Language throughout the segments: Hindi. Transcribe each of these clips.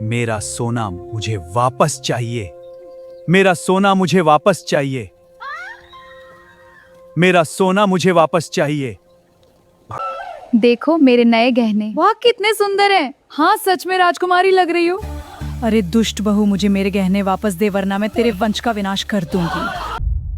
मेरा सोना मुझे वापस चाहिए। मेरा सोना मुझे वापस चाहिए। मेरा सोना मुझे वापस चाहिए। देखो मेरे नए गहने, वाह कितने सुंदर हैं। हाँ सच में राजकुमारी लग रही हो। अरे दुष्ट बहू, मुझे मेरे गहने वापस दे वरना मैं तेरे वंश का विनाश कर दूंगी।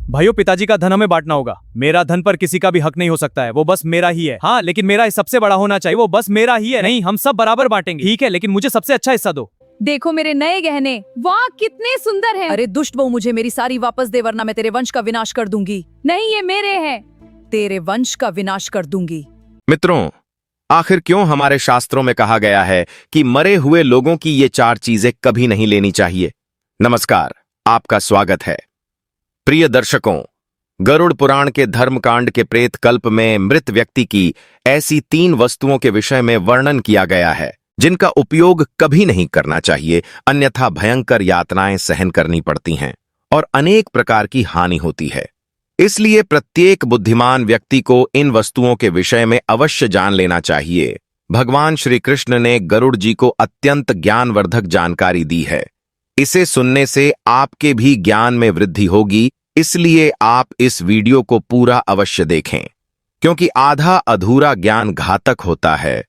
भाइयों, पिताजी का धन हमें बांटना होगा। मेरा धन पर किसी का भी हक नहीं हो सकता है, वो बस मेरा ही है। हाँ, लेकिन मेरा सबसे बड़ा होना चाहिए, वो बस मेरा ही है। नहीं, हम सब बराबर बांटेंगे। ठीक है, लेकिन मुझे सबसे अच्छा हिस्सा दो। देखो मेरे नए गहने, वाह कितने सुंदर हैं। अरे दुष्ट बहू, मुझे मेरी सारी वापस दे वरना मैं तेरे वंश का विनाश कर दूंगी। नहीं, ये मेरे हैं। तेरे वंश का विनाश कर दूंगी। मित्रों, आखिर क्यों हमारे शास्त्रों में कहा गया है कि मरे हुए लोगों की ये 4 चीजें कभी नहीं लेनी चाहिए? नमस्कार, आपका स्वागत है। प्रिय दर्शकों, गरुड़ पुराण के धर्मकांड के प्रेत कल्प में मृत व्यक्ति की ऐसी 3 वस्तुओं के विषय में वर्णन किया गया है जिनका उपयोग कभी नहीं करना चाहिए, अन्यथा भयंकर यातनाएं सहन करनी पड़ती हैं और अनेक प्रकार की हानि होती है। इसलिए प्रत्येक बुद्धिमान व्यक्ति को इन वस्तुओं के विषय में अवश्य जान लेना चाहिए। भगवान श्री कृष्ण ने गरुड़ जी को अत्यंत ज्ञानवर्धक जानकारी दी है। इसे सुनने से आपके भी ज्ञान में वृद्धि होगी, इसलिए आप इस वीडियो को पूरा अवश्य देखें, क्योंकि आधा अधूरा ज्ञान घातक होता है।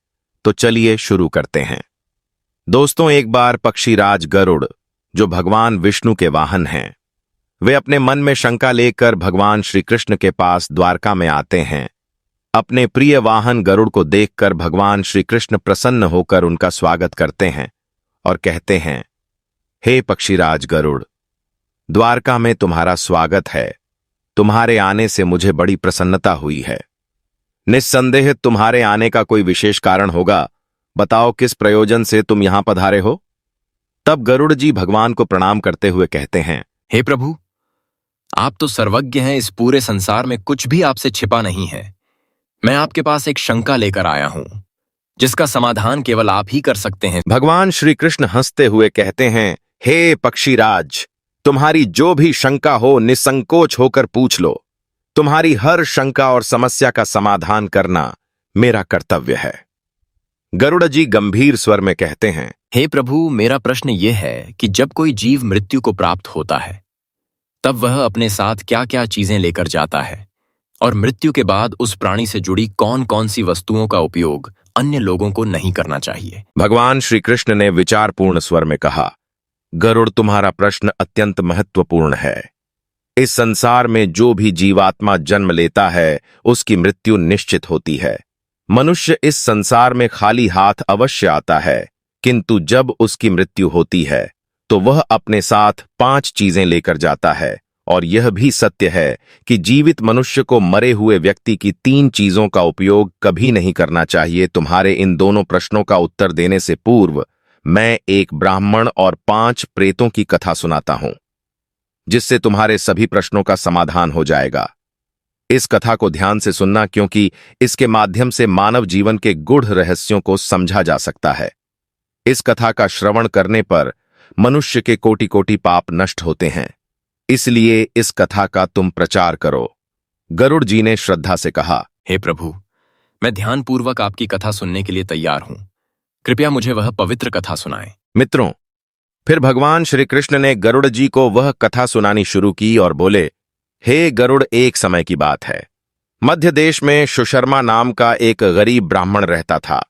तो चलिए शुरू करते हैं। दोस्तों, एक बार पक्षीराज गरुड़, जो भगवान विष्णु के वाहन हैं, वे अपने मन में शंका लेकर भगवान श्री कृष्ण के पास द्वारका में आते हैं। अपने प्रिय वाहन गरुड़ को देखकर भगवान श्री कृष्ण प्रसन्न होकर उनका स्वागत करते हैं और कहते हैं, हे पक्षीराज गरुड़, द्वारका में तुम्हारा स्वागत है। तुम्हारे आने से मुझे बड़ी प्रसन्नता हुई है। निस्संदेह तुम्हारे आने का कोई विशेष कारण होगा। बताओ, किस प्रयोजन से तुम यहां पधारे हो? तब गरुड़ जी भगवान को प्रणाम करते हुए कहते हैं, हे प्रभु, आप तो सर्वज्ञ हैं, इस पूरे संसार में कुछ भी आपसे छिपा नहीं है। मैं आपके पास एक शंका लेकर आया हूं, जिसका समाधान केवल आप ही कर सकते हैं। भगवान श्री कृष्ण हंसते हुए कहते हैं, हे पक्षीराज, तुम्हारी जो भी शंका हो निसंकोच होकर पूछ लो। तुम्हारी हर शंका और समस्या का समाधान करना मेरा कर्तव्य है। गरुड़ जी गंभीर स्वर में कहते हैं, हे प्रभु, मेरा प्रश्न यह है कि जब कोई जीव मृत्यु को प्राप्त होता है, तब वह अपने साथ क्या क्या चीजें लेकर जाता है, और मृत्यु के बाद उस प्राणी से जुड़ी कौन कौन सी वस्तुओं का उपयोग अन्य लोगों को नहीं करना चाहिए? भगवान श्री कृष्ण ने विचारपूर्ण स्वर में कहा, गरुड़, तुम्हारा प्रश्न अत्यंत महत्वपूर्ण है। इस संसार में जो भी जीवात्मा जन्म लेता है, उसकी मृत्यु निश्चित होती है। मनुष्य इस संसार में खाली हाथ अवश्य आता है, किंतु जब उसकी मृत्यु होती है तो वह अपने साथ 5 चीजें लेकर जाता है। और यह भी सत्य है कि जीवित मनुष्य को मरे हुए व्यक्ति की 3 चीजों का उपयोग कभी नहीं करना चाहिए। तुम्हारे इन दोनों प्रश्नों का उत्तर देने से पूर्व मैं एक ब्राह्मण और 5 प्रेतों की कथा सुनाता हूं, जिससे तुम्हारे सभी प्रश्नों का समाधान हो जाएगा। इस कथा को ध्यान से सुनना, क्योंकि इसके माध्यम से मानव जीवन के गूढ़ रहस्यों को समझा जा सकता है। इस कथा का श्रवण करने पर मनुष्य के कोटि कोटि पाप नष्ट होते हैं, इसलिए इस कथा का तुम प्रचार करो। गरुड़ जी ने श्रद्धा से कहा, हे प्रभु, मैं ध्यानपूर्वक आपकी कथा सुनने के लिए तैयार हूं। कृपया मुझे वह पवित्र कथा सुनाएं। मित्रों, फिर भगवान श्री कृष्ण ने गरुड़ जी को वह कथा सुनानी शुरू की और बोले, हे गरुड़, एक समय की बात है। मध्य देश में सुशर्मा नाम का एक गरीब ब्राह्मण रहता था।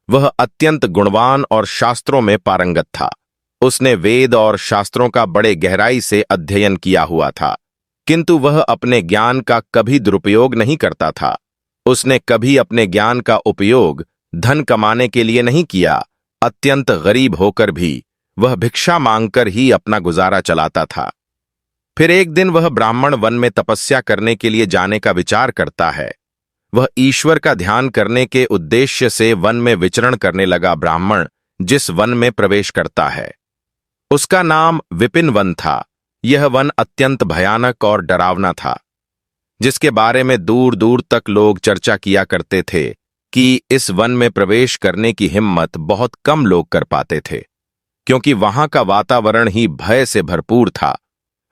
वह अत्यंत गुणवान और शास्त्रों में पारंगत था। उसने वेद और शास्त्रों का बड़े गहराई से अध्ययन किया हुआ था, किंतु वह अपने ज्ञान का कभी दुरुपयोग नहीं करता था। उसने कभी अपने ज्ञान का उपयोग धन कमाने के लिए नहीं किया। अत्यंत गरीब होकर भी वह भिक्षा मांगकर ही अपना गुजारा चलाता था। फिर एक दिन वह ब्राह्मण वन में तपस्या करने के लिए जाने का विचार करता है। वह ईश्वर का ध्यान करने के उद्देश्य से वन में विचरण करने लगा। ब्राह्मण जिस वन में प्रवेश करता है, उसका नाम विपिन वन था। यह वन अत्यंत भयानक और डरावना था, जिसके बारे में दूर दूर तक लोग चर्चा किया करते थे कि इस वन में प्रवेश करने की हिम्मत बहुत कम लोग कर पाते थे, क्योंकि वहां का वातावरण ही भय से भरपूर था।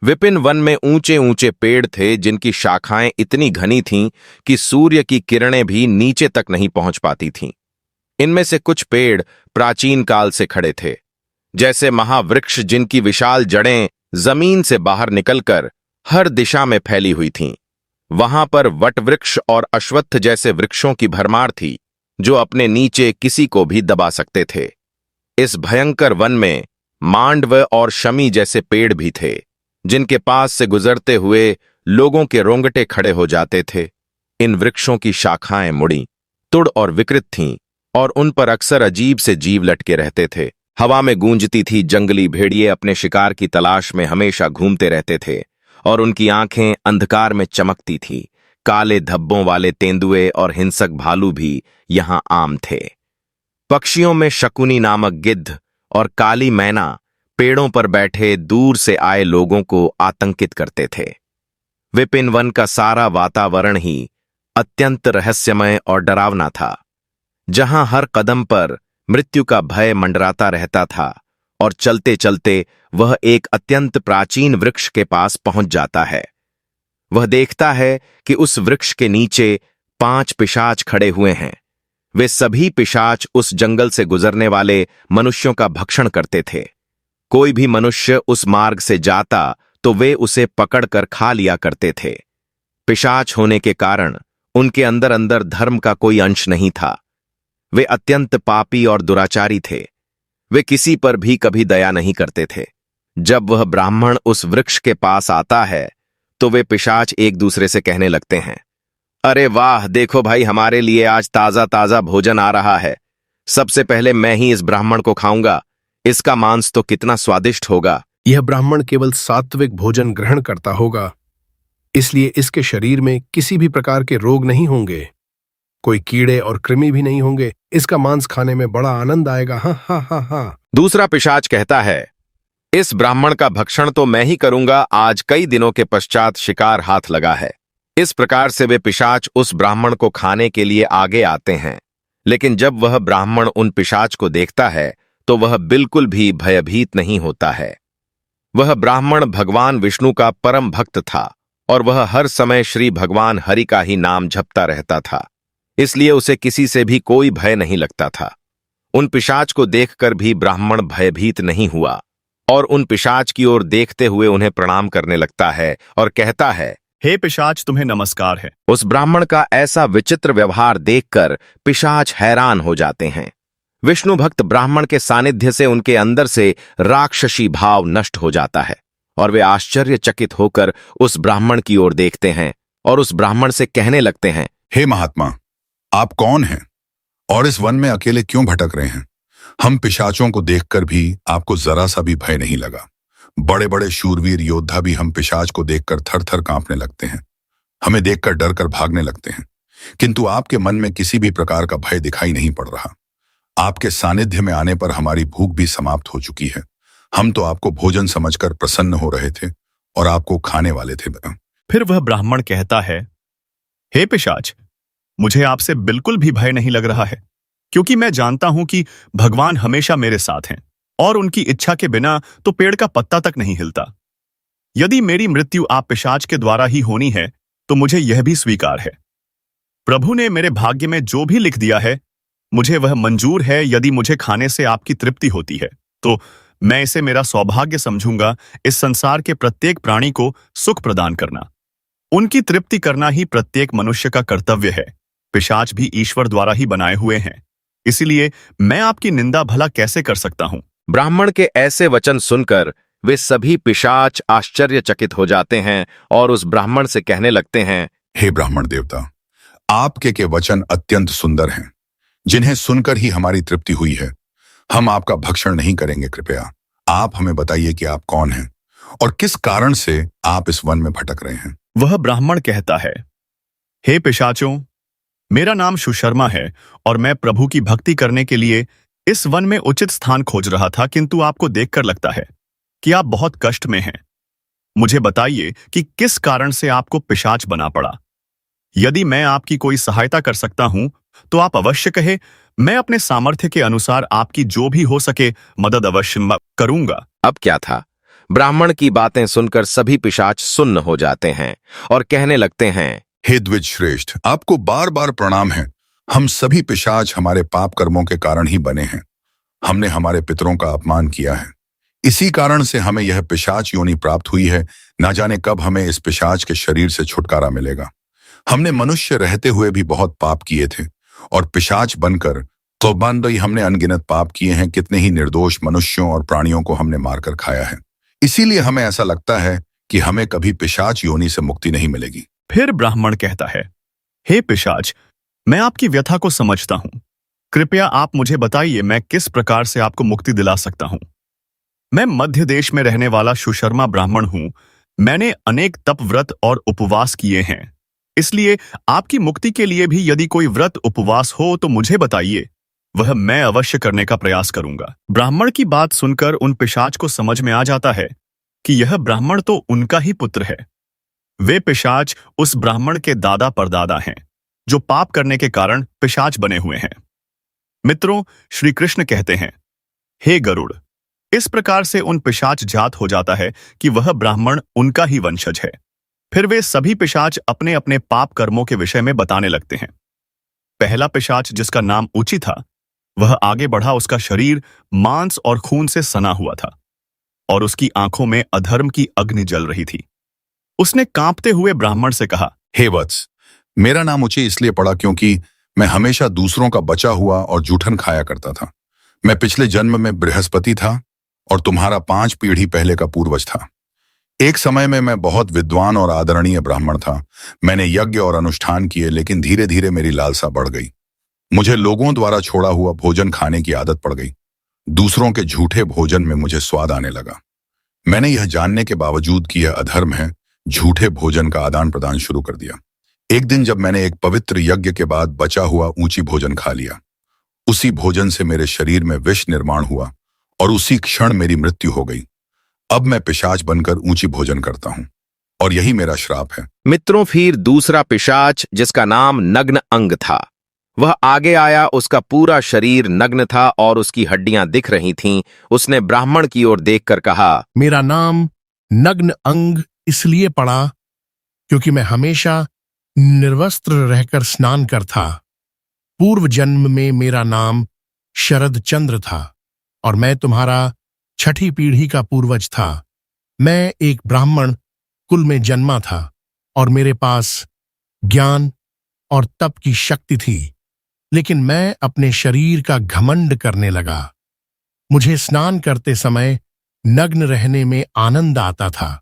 विपिन वन में ऊंचे ऊंचे पेड़ थे, जिनकी शाखाएं इतनी घनी थीं कि सूर्य की किरणें भी नीचे तक नहीं पहुंच पाती थीं। इनमें से कुछ पेड़ प्राचीन काल से खड़े थे, जैसे महावृक्ष जिनकी विशाल जड़ें जमीन से बाहर निकलकर हर दिशा में फैली हुई थीं। वहां पर वटवृक्ष और अश्वत्थ जैसे वृक्षों की भरमार थी, जो अपने नीचे किसी को भी दबा सकते थे। इस भयंकर वन में मांडव और शमी जैसे पेड़ भी थे, जिनके पास से गुजरते हुए लोगों के रोंगटे खड़े हो जाते थे। इन वृक्षों की शाखाएं मुड़ी, तुड़ और विकृत थीं, और उन पर अक्सर अजीब से जीव लटके रहते थे। हवा में गूंजती थी जंगली भेड़िए अपने शिकार की तलाश में हमेशा घूमते रहते थे, और उनकी आंखें अंधकार में चमकती थीं। काले धब्बों वाले तेंदुए और हिंसक भालू भी यहां आम थे। पक्षियों में शकुनी नामक गिद्ध और काली मैना पेड़ों पर बैठे दूर से आए लोगों को आतंकित करते थे। विपिन वन का सारा वातावरण ही अत्यंत रहस्यमय और डरावना था, जहां हर कदम पर मृत्यु का भय मंडराता रहता था, और चलते चलते वह एक अत्यंत प्राचीन वृक्ष के पास पहुंच जाता है। वह देखता है कि उस वृक्ष के नीचे 5 पिशाच खड़े हुए हैं। वे सभी पिशाच उस जंगल से गुजरने वाले मनुष्यों का भक्षण करते थे। कोई भी मनुष्य उस मार्ग से जाता तो वे उसे पकड़कर खा लिया करते थे। पिशाच होने के कारण उनके अंदर अंदर धर्म का कोई अंश नहीं था। वे अत्यंत पापी और दुराचारी थे। वे किसी पर भी कभी दया नहीं करते थे। जब वह ब्राह्मण उस वृक्ष के पास आता है तो वे पिशाच एक दूसरे से कहने लगते हैं, अरे वाह, देखो भाई, हमारे लिए आज ताजा ताजा भोजन आ रहा है। सबसे पहले मैं ही इस ब्राह्मण को खाऊंगा। इसका मांस तो कितना स्वादिष्ट होगा। यह ब्राह्मण केवल सात्विक भोजन ग्रहण करता होगा, इसलिए इसके शरीर में किसी भी प्रकार के रोग नहीं होंगे, कोई कीड़े और कृमि भी नहीं होंगे। इसका मांस खाने में बड़ा आनंद आएगा। हाँ हाँ हाँ हाँ। दूसरा पिशाच कहता है, इस ब्राह्मण का भक्षण तो मैं ही करूंगा। आज कई दिनों के पश्चात शिकार हाथ लगा है। इस प्रकार से वे पिशाच उस ब्राह्मण को खाने के लिए आगे आते हैं। लेकिन जब वह ब्राह्मण उन पिशाच को देखता है तो वह बिल्कुल भी भयभीत नहीं होता है। वह ब्राह्मण भगवान विष्णु का परम भक्त था, और वह हर समय श्री भगवान हरि का ही नाम जपता रहता था, इसलिए उसे किसी से भी कोई भय नहीं लगता था। उन पिशाच को देखकर भी ब्राह्मण भयभीत नहीं हुआ, और उन पिशाच की ओर देखते हुए उन्हें प्रणाम करने लगता है और कहता है, हे पिशाच, तुम्हें नमस्कार है। उस ब्राह्मण का ऐसा विचित्र व्यवहार देखकर पिशाच हैरान हो जाते हैं। विष्णु भक्त ब्राह्मण के सानिध्य से उनके अंदर से राक्षसी भाव नष्ट हो जाता है, और वे आश्चर्यचकित होकर उस ब्राह्मण की ओर देखते हैं और उस ब्राह्मण से कहने लगते हैं, हे महात्मा, आप कौन हैं और इस वन में अकेले क्यों भटक रहे हैं? हम पिशाचों को देखकर भी आपको जरा सा भी भय नहीं लगा। बड़े बड़े शूरवीर योद्धा भी हम पिशाच को देखकर थर थर कांपने लगते हैं, हमें देखकर डर कर भागने लगते हैं, किंतु आपके मन में किसी भी प्रकार का भय दिखाई नहीं पड़ रहा। आपके सानिध्य में आने पर हमारी भूख भी समाप्त हो चुकी है। हम तो आपको भोजन समझकर प्रसन्न हो रहे थे और आपको खाने वाले थे। फिर वह ब्राह्मण कहता है, हे पिशाच, मुझे आपसे बिल्कुल भी भय नहीं लग रहा है, क्योंकि मैं जानता हूं कि भगवान हमेशा मेरे साथ हैं, और उनकी इच्छा के बिना तो पेड़ का पत्ता तक नहीं हिलता। यदि मेरी मृत्यु आप पिशाच के द्वारा ही होनी है तो मुझे यह भी स्वीकार है। प्रभु ने मेरे भाग्य में जो भी लिख दिया है मुझे वह मंजूर है। यदि मुझे खाने से आपकी तृप्ति होती है तो मैं इसे मेरा सौभाग्य समझूंगा। इस संसार के प्रत्येक प्राणी को सुख प्रदान करना, उनकी तृप्ति करना ही प्रत्येक मनुष्य का कर्तव्य है। पिशाच भी ईश्वर द्वारा ही बनाए हुए हैं, इसलिए मैं आपकी निंदा भला कैसे कर सकता हूं। ब्राह्मण के ऐसे वचन सुनकर वे सभी पिशाच आश्चर्यचकित हो जाते हैं और उस ब्राह्मण से कहने लगते हैं, हे ब्राह्मण देवता, आपके के वचन अत्यंत सुंदर हैं, जिन्हें सुनकर ही हमारी तृप्ति हुई है। हम आपका भक्षण नहीं करेंगे। कृपया आप हमें बताइए कि आप कौन हैं और किस कारण से आप इस वन में भटक रहे हैं। वह ब्राह्मण कहता है, हे पिशाचों, मेरा नाम सुशर्मा है और मैं प्रभु की भक्ति करने के लिए इस वन में उचित स्थान खोज रहा था, किंतु आपको देखकर लगता है कि आप बहुत कष्ट में हैं। मुझे बताइए कि किस कारण से आपको पिशाच बना पड़ा। यदि मैं आपकी कोई सहायता कर सकता हूं तो आप अवश्य कहे। मैं अपने सामर्थ्य के अनुसार आपकी जो भी हो सके मदद अवश्य करूंगा। अब क्या था, ब्राह्मण की बातें सुनकर सभी पिशाच सुन्न हो जाते हैं और कहने लगते हैं, हे द्विज श्रेष्ठ, आपको बार बार प्रणाम है। हम सभी पिशाच हमारे पाप कर्मों के कारण ही बने हैं। हमने हमारे पितरों का अपमान किया है। इसी कारण से हमें यह पिशाच योनि प्राप्त हुई है। ना जाने कब हमें इस पिशाच के शरीर से छुटकारा मिलेगा। हमने मनुष्य रहते हुए भी बहुत पाप किए थे और पिशाच बनकर तौबानदई हमने अनगिनत पाप किए हैं। कितने ही निर्दोष मनुष्यों और प्राणियों को हमने मारकर खाया है। इसीलिए हमें ऐसा लगता है कि हमें कभी पिशाच योनि से मुक्ति नहीं मिलेगी। फिर ब्राह्मण कहता है, हे पिशाच, मैं आपकी व्यथा को समझता हूं। कृपया आप मुझे बताइए मैं किस प्रकार से आपको मुक्ति दिला सकता हूं। मैं मध्य देश में रहने वाला सुशर्मा ब्राह्मण हूं। मैंने अनेक तप व्रत और उपवास किए हैं। इसलिए आपकी मुक्ति के लिए भी यदि कोई व्रत उपवास हो तो मुझे बताइए, वह मैं अवश्य करने का प्रयास करूंगा। ब्राह्मण की बात सुनकर उन पिशाच को समझ में आ जाता है कि यह ब्राह्मण तो उनका ही पुत्र है। वे पिशाच उस ब्राह्मण के दादा परदादा हैं, जो पाप करने के कारण पिशाच बने हुए हैं। मित्रों, श्री कृष्ण कहते हैं, हे गरुड़, इस प्रकार से उन पिशाच जात हो जाता है कि वह ब्राह्मण उनका ही वंशज है। फिर वे सभी पिशाच अपने अपने पाप कर्मों के विषय में बताने लगते हैं। पहला पिशाच, जिसका नाम ऊची था, वह आगे बढ़ा। उसका शरीर मांस और खून से सना हुआ था और उसकी आंखों में अधर्म की अग्नि जल रही थी। उसने कांपते हुए ब्राह्मण से कहा, हे वत्स, मेरा नाम ऊंचे इसलिए पड़ा क्योंकि मैं हमेशा दूसरों का बचा हुआ और जूठन खाया करता था। मैं पिछले जन्म में बृहस्पति था और तुम्हारा 5 पीढ़ी पहले का पूर्वज था। एक समय में मैं बहुत विद्वान और आदरणीय ब्राह्मण था। मैंने यज्ञ और अनुष्ठान किए, लेकिन धीरे धीरे मेरी लालसा बढ़ गई। मुझे लोगों द्वारा छोड़ा हुआ भोजन खाने की आदत पड़ गई। दूसरों के झूठे भोजन में मुझे स्वाद आने लगा। मैंने यह जानने के बावजूद कि यह अधर्म है, झूठे भोजन का आदान प्रदान शुरू कर दिया। एक दिन जब मैंने एक पवित्र यज्ञ के बाद बचा हुआ ऊंची भोजन खा लिया, उसी भोजन से मेरे शरीर में विष निर्माण हुआ और उसी क्षण मेरी मृत्यु हो गई। अब मैं पिशाच बनकर ऊंची भोजन करता हूं और यही मेरा श्राप है। मित्रों, फिर दूसरा पिशाच, जिसका नाम नग्न अंग था, वह आगे आया। उसका पूरा शरीर नग्न था और उसकी हड्डियां दिख रही थीं। उसने ब्राह्मण की ओर देखकर कहा, मेरा नाम नग्न अंग इसलिए पड़ा क्योंकि मैं हमेशा निर्वस्त्र रहकर स्नान कर था। पूर्व जन्म में मेरा नाम शरद चंद्र था और मैं तुम्हारा 6ठी पीढ़ी का पूर्वज था। मैं एक ब्राह्मण कुल में जन्मा था और मेरे पास ज्ञान और तप की शक्ति थी, लेकिन मैं अपने शरीर का घमंड करने लगा। मुझे स्नान करते समय नग्न रहने में आनंद आता था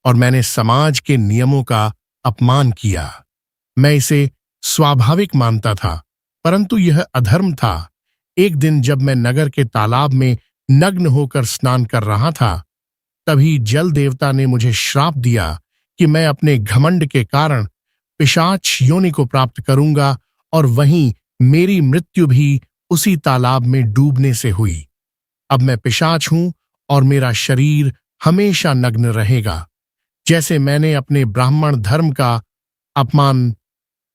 और मैंने समाज के नियमों का अपमान किया। मैं इसे स्वाभाविक मानता था, परंतु यह अधर्म था। एक दिन जब मैं नगर के तालाब में नग्न होकर स्नान कर रहा था, तभी जल देवता ने मुझे श्राप दिया कि मैं अपने घमंड के कारण पिशाच योनि को प्राप्त करूंगा और वहीं मेरी मृत्यु भी उसी तालाब में डूबने से हुई। अब मैं पिशाच हूं और मेरा शरीर हमेशा नग्न रहेगा। जैसे मैंने अपने ब्राह्मण धर्म का अपमान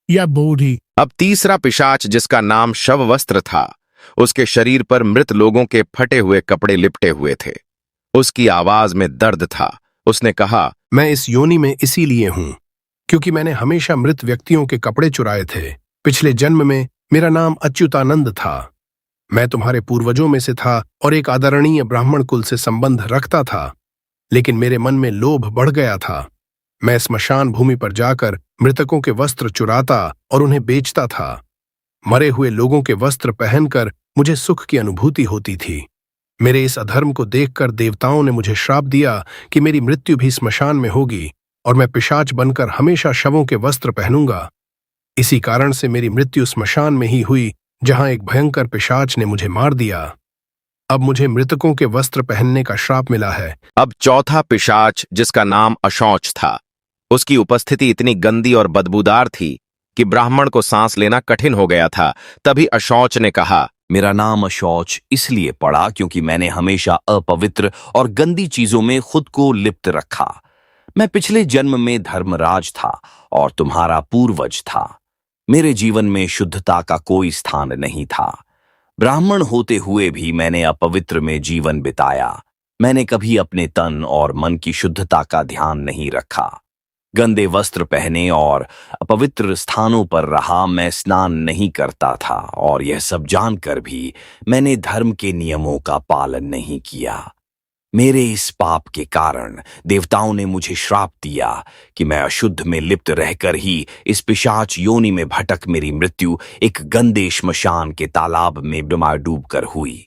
या बोधि। अब तीसरा पिशाच, जिसका नाम शववस्त्र था, उसके शरीर पर मृत लोगों के फटे हुए कपड़े लिपटे हुए थे। उसकी आवाज में दर्द था। उसने कहा, मैं इस योनि में इसीलिए हूं क्योंकि मैंने हमेशा मृत व्यक्तियों के कपड़े चुराए थे। पिछले जन्म में मेरा नाम अच्युतानंद था। मैं तुम्हारे पूर्वजों में से था और एक आदरणीय ब्राह्मण कुल से संबंध रखता था, लेकिन मेरे मन में लोभ बढ़ गया था। मैं स्मशान भूमि पर जाकर मृतकों के वस्त्र चुराता और उन्हें बेचता था। मरे हुए लोगों के वस्त्र पहनकर मुझे सुख की अनुभूति होती थी। मेरे इस अधर्म को देखकर देवताओं ने मुझे श्राप दिया कि मेरी मृत्यु भी स्मशान में होगी और मैं पिशाच बनकर हमेशा शवों के वस्त्र पहनूंगा। इसी कारण से मेरी मृत्यु स्मशान में ही हुई, जहां एक भयंकर पिशाच ने मुझे मार दिया। अब मुझे मृतकों के वस्त्र पहनने का श्राप मिला है। अब चौथा पिशाच, जिसका नाम अशौच था, उसकी उपस्थिति इतनी गंदी और बदबूदार थी कि ब्राह्मण को सांस लेना कठिन हो गया था। तभी अशौच ने कहा, मेरा नाम अशौच इसलिए पड़ा क्योंकि मैंने हमेशा अपवित्र और गंदी चीजों में खुद को लिप्त रखा। मैं पिछले जन्म में धर्मराज था और तुम्हारा पूर्वज था। मेरे जीवन में शुद्धता का कोई स्थान नहीं था। ब्राह्मण होते हुए भी मैंने अपवित्र में जीवन बिताया। मैंने कभी अपने तन और मन की शुद्धता का ध्यान नहीं रखा। गंदे वस्त्र पहने और अपवित्र स्थानों पर रहा। मैं स्नान नहीं करता था और यह सब जानकर भी मैंने धर्म के नियमों का पालन नहीं किया। मेरे इस पाप के कारण देवताओं ने मुझे श्राप दिया कि मैं अशुद्ध में लिप्त रहकर ही इस पिशाच योनि में भटक मेरी मृत्यु एक गंदे श्मशान के तालाब में डूबकर हुई।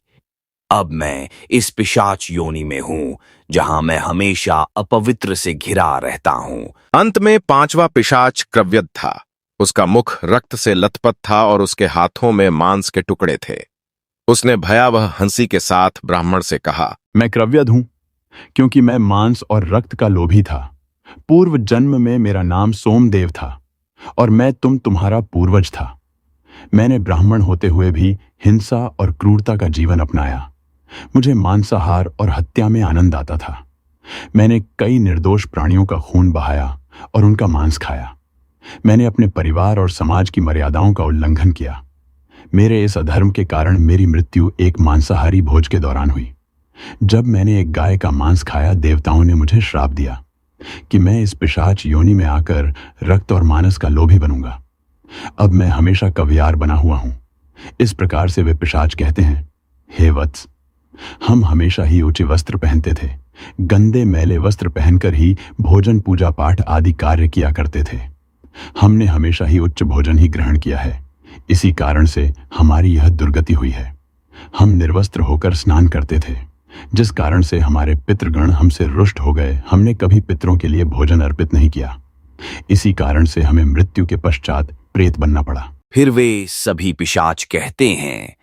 अब मैं इस पिशाच योनि में हूं जहां मैं हमेशा अपवित्र से घिरा रहता हूं। अंत में पांचवा पिशाच क्रव्यद था। उसका मुख रक्त से लथपथ था और उसके हाथों में मांस के टुकड़े थे। उसने भयावह हंसी के साथ ब्राह्मण से कहा, मैं क्रव्यद हूं क्योंकि मैं मांस और रक्त का लोभी था। पूर्व जन्म में मेरा नाम सोमदेव था और मैं तुम्हारा पूर्वज था। मैंने ब्राह्मण होते हुए भी हिंसा और क्रूरता का जीवन अपनाया। मुझे मांसाहार और हत्या में आनंद आता था। मैंने कई निर्दोष प्राणियों का खून बहाया और उनका मांस खाया। मैंने अपने परिवार और समाज की मर्यादाओं का उल्लंघन किया। मेरे इस अधर्म के कारण मेरी मृत्यु एक मांसाहारी भोज के दौरान हुई। जब मैंने एक गाय का मांस खाया, देवताओं ने मुझे श्राप दिया कि मैं इस पिशाच योनि में आकर रक्त और मांस का लोभी बनूंगा। अब मैं हमेशा कवियार बना हुआ हूं। इस प्रकार से वे पिशाच कहते हैं, हे वत्स, हम हमेशा ही ऊंचे वस्त्र पहनते थे। गंदे मैले वस्त्र पहनकर ही भोजन, पूजा पाठ आदि कार्य किया करते थे। हमने हमेशा ही उच्च भोजन ही ग्रहण किया है। इसी कारण से हमारी यह दुर्गति हुई है। हम निर्वस्त्र होकर स्नान करते थे, जिस कारण से हमारे पितृगण हमसे रुष्ट हो गए। हमने कभी पितरों के लिए भोजन अर्पित नहीं किया। इसी कारण से हमें मृत्यु के पश्चात प्रेत बनना पड़ा। फिर वे सभी पिशाच कहते हैं,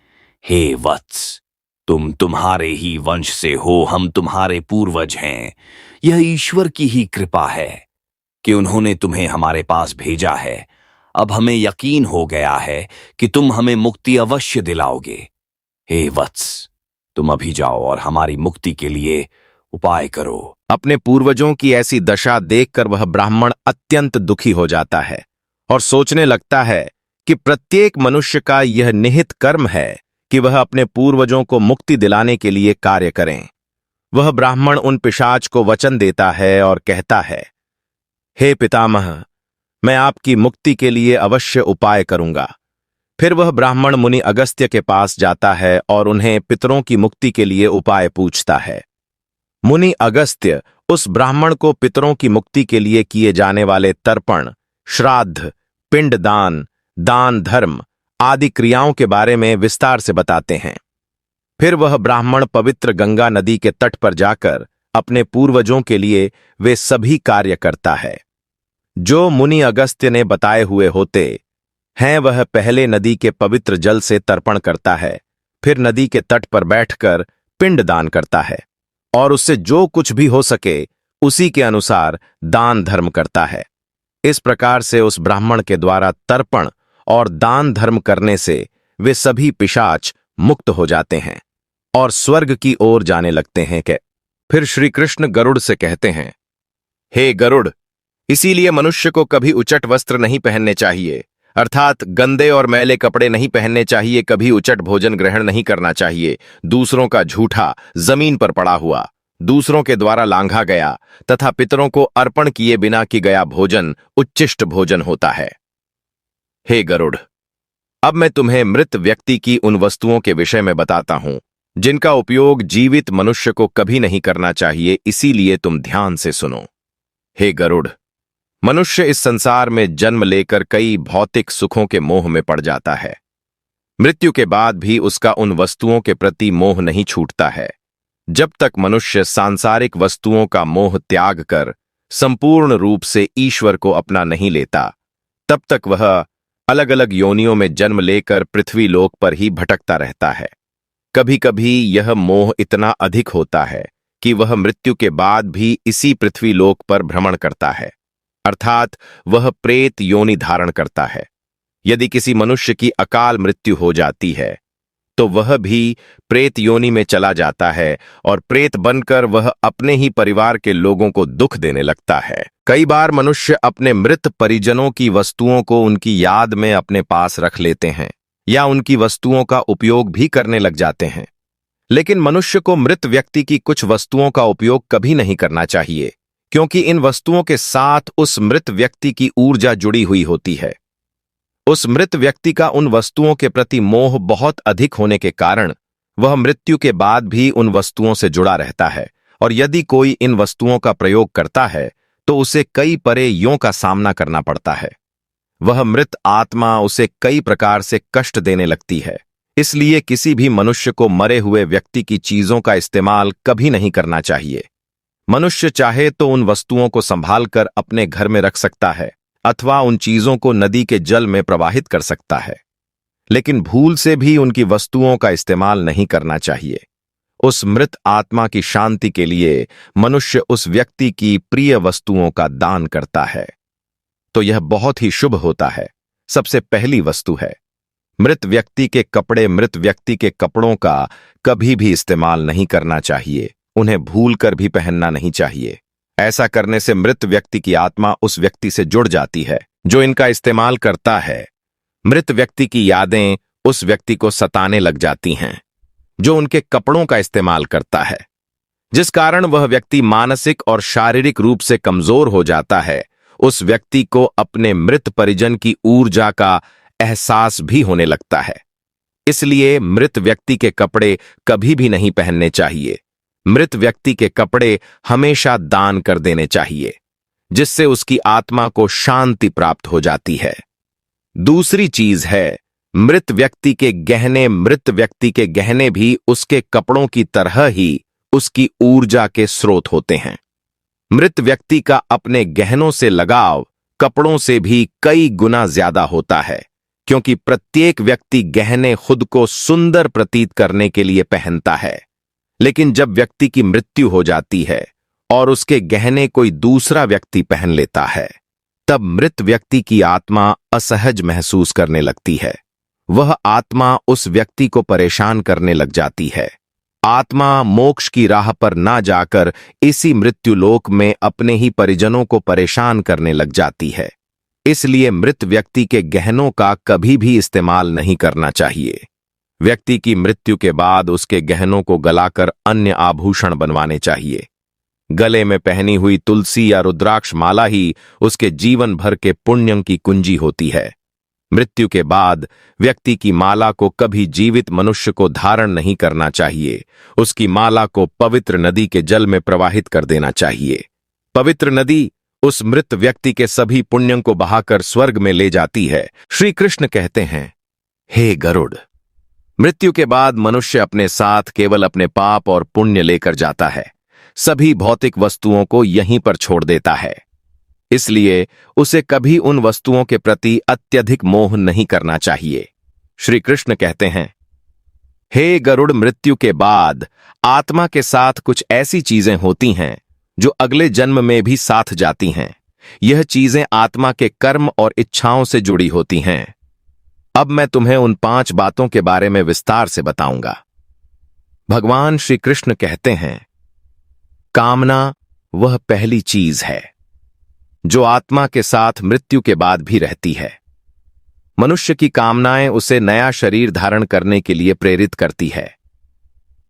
हे वत्स, तुम तुम्हारे ही वंश से हो, हम तुम्हारे पूर्वज हैं। यह ईश्वर की ही कृपा है कि उन्होंने तुम्हें हमारे पास भेजा है। अब हमें यकीन हो गया है कि तुम हमें मुक्ति अवश्य दिलाओगे। हे वत्स, तुम अभी जाओ और हमारी मुक्ति के लिए उपाय करो। अपने पूर्वजों की ऐसी दशा देखकर वह ब्राह्मण अत्यंत दुखी हो जाता है और सोचने लगता है कि प्रत्येक मनुष्य का यह निहित कर्म है कि वह अपने पूर्वजों को मुक्ति दिलाने के लिए कार्य करें। वह ब्राह्मण उन पिशाच को वचन देता है और कहता है, हे पितामह, मैं आपकी मुक्ति के लिए अवश्य उपाय करूंगा। फिर वह ब्राह्मण मुनि अगस्त्य के पास जाता है और उन्हें पितरों की मुक्ति के लिए उपाय पूछता है। मुनि अगस्त्य उस ब्राह्मण को पितरों की मुक्ति के लिए किए जाने वाले तर्पण, श्राद्ध, पिंडदान, दान धर्म आदि क्रियाओं के बारे में विस्तार से बताते हैं। फिर वह ब्राह्मण पवित्र गंगा नदी के तट पर जाकर अपने पूर्वजों के लिए वे सभी कार्य करता है जो मुनि अगस्त्य ने बताए हुए होते हैं। वह पहले नदी के पवित्र जल से तर्पण करता है, फिर नदी के तट पर बैठकर पिंड दान करता है और उससे जो कुछ भी हो सके उसी के अनुसार दान धर्म करता है। इस प्रकार से उस ब्राह्मण के द्वारा तर्पण और दान धर्म करने से वे सभी पिशाच मुक्त हो जाते हैं और स्वर्ग की ओर जाने लगते हैं। फिर श्री कृष्ण गरुड़ से कहते हैं, हे गरुड़, इसीलिए मनुष्य को कभी उचट वस्त्र नहीं पहनने चाहिए, अर्थात गंदे और मैले कपड़े नहीं पहनने चाहिए। कभी उचट भोजन ग्रहण नहीं करना चाहिए। दूसरों का झूठा, जमीन पर पड़ा हुआ, दूसरों के द्वारा लांघा गया तथा पितरों को अर्पण किए बिना की गया भोजन उच्चिष्ट भोजन होता है। हे गरुड़, अब मैं तुम्हें मृत व्यक्ति की उन वस्तुओं के विषय में बताता हूं जिनका उपयोग जीवित मनुष्य को कभी नहीं करना चाहिए, इसीलिए तुम ध्यान से सुनो। हे गरुड़, मनुष्य इस संसार में जन्म लेकर कई भौतिक सुखों के मोह में पड़ जाता है। मृत्यु के बाद भी उसका उन वस्तुओं के प्रति मोह नहीं छूटता है। जब तक मनुष्य सांसारिक वस्तुओं का मोह त्याग कर संपूर्ण रूप से ईश्वर को अपना नहीं लेता, तब तक वह अलग अलग योनियों में जन्म लेकर पृथ्वी लोक पर ही भटकता रहता है। कभी कभी यह मोह इतना अधिक होता है कि वह मृत्यु के बाद भी इसी पृथ्वी लोक पर भ्रमण करता है, अर्थात वह प्रेत योनि धारण करता है। यदि किसी मनुष्य की अकाल मृत्यु हो जाती है तो वह भी प्रेत योनि में चला जाता है और प्रेत बनकर वह अपने ही परिवार के लोगों को दुख देने लगता है। कई बार मनुष्य अपने मृत परिजनों की वस्तुओं को उनकी याद में अपने पास रख लेते हैं या उनकी वस्तुओं का उपयोग भी करने लग जाते हैं। लेकिन मनुष्य को मृत व्यक्ति की कुछ वस्तुओं का उपयोग कभी नहीं करना चाहिए, क्योंकि इन वस्तुओं के साथ उस मृत व्यक्ति की ऊर्जा जुड़ी हुई होती है। उस मृत व्यक्ति का उन वस्तुओं के प्रति मोह बहुत अधिक होने के कारण वह मृत्यु के बाद भी उन वस्तुओं से जुड़ा रहता है, और यदि कोई इन वस्तुओं का प्रयोग करता है तो उसे कई परेयों का सामना करना पड़ता है। वह मृत आत्मा उसे कई प्रकार से कष्ट देने लगती है। इसलिए किसी भी मनुष्य को मरे हुए व्यक्ति की चीजों का इस्तेमाल कभी नहीं करना चाहिए। मनुष्य चाहे तो उन वस्तुओं को संभाल कर अपने घर में रख सकता है अथवा उन चीजों को नदी के जल में प्रवाहित कर सकता है, लेकिन भूल से भी उनकी वस्तुओं का इस्तेमाल नहीं करना चाहिए। उस मृत आत्मा की शांति के लिए मनुष्य उस व्यक्ति की प्रिय वस्तुओं का दान करता है, तो यह बहुत ही शुभ होता है। सबसे पहली वस्तु है मृत व्यक्ति के कपड़े। मृत व्यक्ति के कपड़ों का कभी भी इस्तेमाल नहीं करना चाहिए, उन्हें भूल कर भी पहनना नहीं चाहिए। ऐसा करने से मृत व्यक्ति की आत्मा उस व्यक्ति से जुड़ जाती है जो इनका इस्तेमाल करता है। मृत व्यक्ति की यादें उस व्यक्ति को सताने लग जाती हैं जो उनके कपड़ों का इस्तेमाल करता है, जिस कारण वह व्यक्ति मानसिक और शारीरिक रूप से कमजोर हो जाता है। उस व्यक्ति को अपने मृत परिजन की ऊर्जा का एहसास भी होने लगता है। इसलिए मृत व्यक्ति के कपड़े कभी भी नहीं पहनने चाहिए। मृत व्यक्ति के कपड़े हमेशा दान कर देने चाहिए, जिससे उसकी आत्मा को शांति प्राप्त हो जाती है। दूसरी चीज है मृत व्यक्ति के गहने। मृत व्यक्ति के गहने भी उसके कपड़ों की तरह ही उसकी ऊर्जा के स्रोत होते हैं। मृत व्यक्ति का अपने गहनों से लगाव कपड़ों से भी कई गुना ज्यादा होता है, क्योंकि प्रत्येक व्यक्ति गहने खुद को सुंदर प्रतीत करने के लिए पहनता है। लेकिन जब व्यक्ति की मृत्यु हो जाती है और उसके गहने कोई दूसरा व्यक्ति पहन लेता है, तब मृत व्यक्ति की आत्मा असहज महसूस करने लगती है। वह आत्मा उस व्यक्ति को परेशान करने लग जाती है। आत्मा मोक्ष की राह पर ना जाकर इसी मृत्युलोक में अपने ही परिजनों को परेशान करने लग जाती है। इसलिए मृत व्यक्ति के गहनों का कभी भी इस्तेमाल नहीं करना चाहिए। व्यक्ति की मृत्यु के बाद उसके गहनों को गलाकर अन्य आभूषण बनवाने चाहिए। गले में पहनी हुई तुलसी या रुद्राक्ष माला ही उसके जीवन भर के पुण्य की कुंजी होती है। मृत्यु के बाद व्यक्ति की माला को कभी जीवित मनुष्य को धारण नहीं करना चाहिए। उसकी माला को पवित्र नदी के जल में प्रवाहित कर देना चाहिए। पवित्र नदी उस मृत व्यक्ति के सभी पुण्यों को बहाकर स्वर्ग में ले जाती है। श्री कृष्ण कहते हैं, हे गरुड़, मृत्यु के बाद मनुष्य अपने साथ केवल अपने पाप और पुण्य लेकर जाता है। सभी भौतिक वस्तुओं को यहीं पर छोड़ देता है। इसलिए उसे कभी उन वस्तुओं के प्रति अत्यधिक मोह नहीं करना चाहिए। श्री कृष्ण कहते हैं, हे गरुड़, मृत्यु के बाद आत्मा के साथ कुछ ऐसी चीजें होती हैं जो अगले जन्म में भी साथ जाती हैं। यह चीजें आत्मा के कर्म और इच्छाओं से जुड़ी होती हैं। अब मैं तुम्हें उन 5 बातों के बारे में विस्तार से बताऊंगा। भगवान श्री कृष्ण कहते हैं, कामना वह पहली चीज है जो आत्मा के साथ मृत्यु के बाद भी रहती है। मनुष्य की कामनाएं उसे नया शरीर धारण करने के लिए प्रेरित करती है।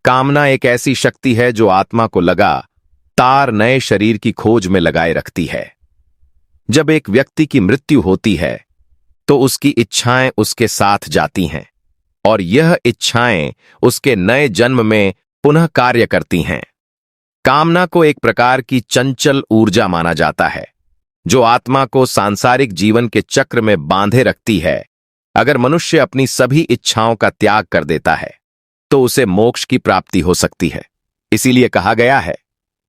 कामना एक ऐसी शक्ति है जो आत्मा को लगातार नए शरीर की खोज में लगाए रखती है। जब एक व्यक्ति की मृत्यु होती है तो उसकी इच्छाएं उसके साथ जाती हैं और यह इच्छाएं उसके नए जन्म में पुनः कार्य करती हैं। कामना को एक प्रकार की चंचल ऊर्जा माना जाता है जो आत्मा को सांसारिक जीवन के चक्र में बांधे रखती है। अगर मनुष्य अपनी सभी इच्छाओं का त्याग कर देता है तो उसे मोक्ष की प्राप्ति हो सकती है। इसीलिए कहा गया है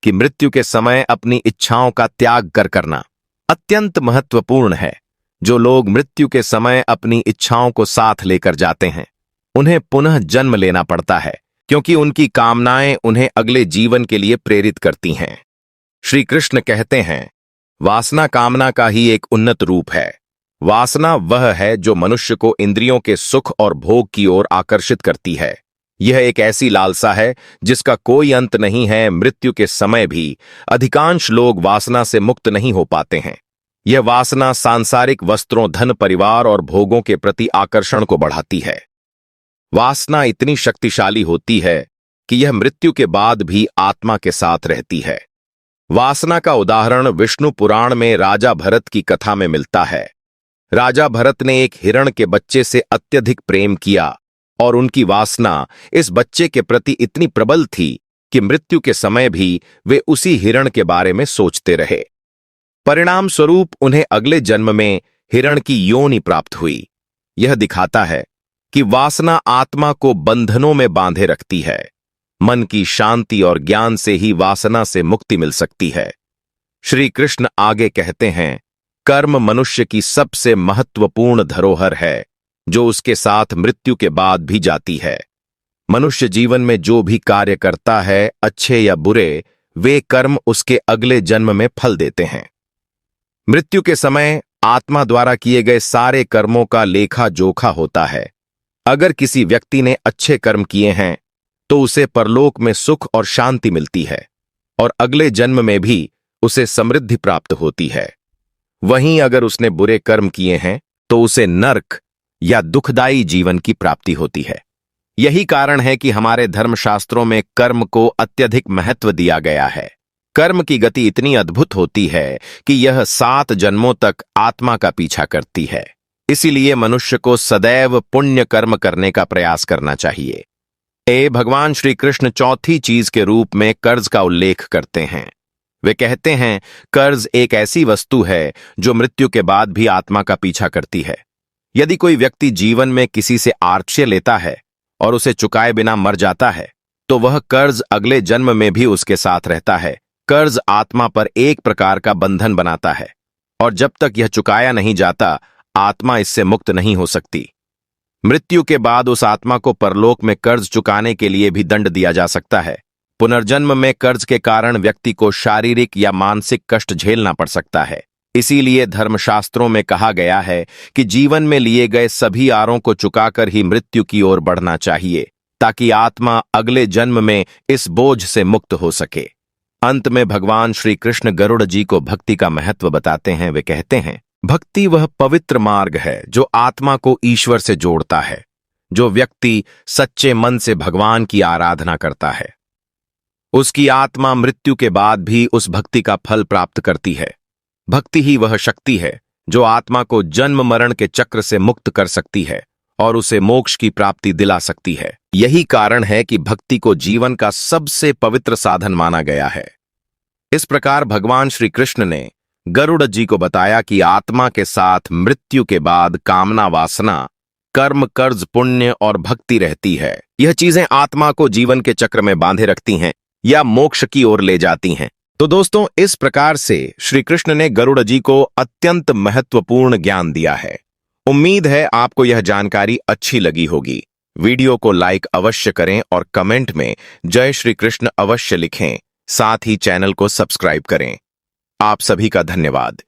कि मृत्यु के समय अपनी इच्छाओं का त्याग करना अत्यंत महत्वपूर्ण है। जो लोग मृत्यु के समय अपनी इच्छाओं को साथ लेकर जाते हैं उन्हें पुनः जन्म लेना पड़ता है, क्योंकि उनकी कामनाएं उन्हें अगले जीवन के लिए प्रेरित करती हैं। श्री कृष्ण कहते हैं, वासना कामना का ही एक उन्नत रूप है। वासना वह है जो मनुष्य को इंद्रियों के सुख और भोग की ओर आकर्षित करती है। यह एक ऐसी लालसा है जिसका कोई अंत नहीं है। मृत्यु के समय भी अधिकांश लोग वासना से मुक्त नहीं हो पाते हैं। यह वासना सांसारिक वस्त्रों, धन, परिवार और भोगों के प्रति आकर्षण को बढ़ाती है। वासना इतनी शक्तिशाली होती है कि यह मृत्यु के बाद भी आत्मा के साथ रहती है। वासना का उदाहरण विष्णु पुराण में राजा भरत की कथा में मिलता है। राजा भरत ने एक हिरण के बच्चे से अत्यधिक प्रेम किया और उनकी वासना इस बच्चे के प्रति इतनी प्रबल थी कि मृत्यु के समय भी वे उसी हिरण के बारे में सोचते रहे। परिणाम स्वरूप उन्हें अगले जन्म में हिरण की योनि प्राप्त हुई। यह दिखाता है कि वासना आत्मा को बंधनों में बांधे रखती है। मन की शांति और ज्ञान से ही वासना से मुक्ति मिल सकती है। श्री कृष्ण आगे कहते हैं, कर्म मनुष्य की सबसे महत्वपूर्ण धरोहर है जो उसके साथ मृत्यु के बाद भी जाती है। मनुष्य जीवन में जो भी कार्य करता है, अच्छे या बुरे, वे कर्म उसके अगले जन्म में फल देते हैं। मृत्यु के समय आत्मा द्वारा किए गए सारे कर्मों का लेखा जोखा होता है। अगर किसी व्यक्ति ने अच्छे कर्म किए हैं तो उसे परलोक में सुख और शांति मिलती है और अगले जन्म में भी उसे समृद्धि प्राप्त होती है। वहीं अगर उसने बुरे कर्म किए हैं तो उसे नरक या दुखदायी जीवन की प्राप्ति होती है। यही कारण है कि हमारे धर्मशास्त्रों में कर्म को अत्यधिक महत्व दिया गया है। कर्म की गति इतनी अद्भुत होती है कि यह 7 जन्मों तक आत्मा का पीछा करती है। इसीलिए मनुष्य को सदैव पुण्य कर्म करने का प्रयास करना चाहिए। भगवान श्री कृष्ण चौथी चीज के रूप में कर्ज का उल्लेख करते हैं। वे कहते हैं, कर्ज एक ऐसी वस्तु है जो मृत्यु के बाद भी आत्मा का पीछा करती है। यदि कोई व्यक्ति जीवन में किसी से आर्च्य लेता है और उसे चुकाए बिना मर जाता है तो वह कर्ज अगले जन्म में भी उसके साथ रहता है। कर्ज आत्मा पर एक प्रकार का बंधन बनाता है और जब तक यह चुकाया नहीं जाता, आत्मा इससे मुक्त नहीं हो सकती। मृत्यु के बाद उस आत्मा को परलोक में कर्ज चुकाने के लिए भी दंड दिया जा सकता है। पुनर्जन्म में कर्ज के कारण व्यक्ति को शारीरिक या मानसिक कष्ट झेलना पड़ सकता है। इसीलिए धर्मशास्त्रों में कहा गया है कि जीवन में लिए गए सभी आरों को चुकाकर ही मृत्यु की ओर बढ़ना चाहिए, ताकि आत्मा अगले जन्म में इस बोझ से मुक्त हो सके। अंत में भगवान श्री कृष्ण गरुड़ जी को भक्ति का महत्व बताते हैं। वे कहते हैं, भक्ति वह पवित्र मार्ग है जो आत्मा को ईश्वर से जोड़ता है। जो व्यक्ति सच्चे मन से भगवान की आराधना करता है, उसकी आत्मा मृत्यु के बाद भी उस भक्ति का फल प्राप्त करती है। भक्ति ही वह शक्ति है जो आत्मा को जन्म मरण के चक्र से मुक्त कर सकती है और उसे मोक्ष की प्राप्ति दिला सकती है। यही कारण है कि भक्ति को जीवन का सबसे पवित्र साधन माना गया है। इस प्रकार भगवान श्री कृष्ण ने गरुड़ जी को बताया कि आत्मा के साथ मृत्यु के बाद कामना, वासना, कर्म, कर्ज, पुण्य और भक्ति रहती है। यह चीजें आत्मा को जीवन के चक्र में बांधे रखती हैं या मोक्ष की ओर ले जाती हैं। तो दोस्तों, इस प्रकार से श्री कृष्ण ने गरुड़ जी को अत्यंत महत्वपूर्ण ज्ञान दिया है। उम्मीद है आपको यह जानकारी अच्छी लगी होगी। वीडियो को लाइक अवश्य करें और कमेंट में जय श्री कृष्ण अवश्य लिखें। साथ ही चैनल को सब्सक्राइब करें। आप सभी का धन्यवाद।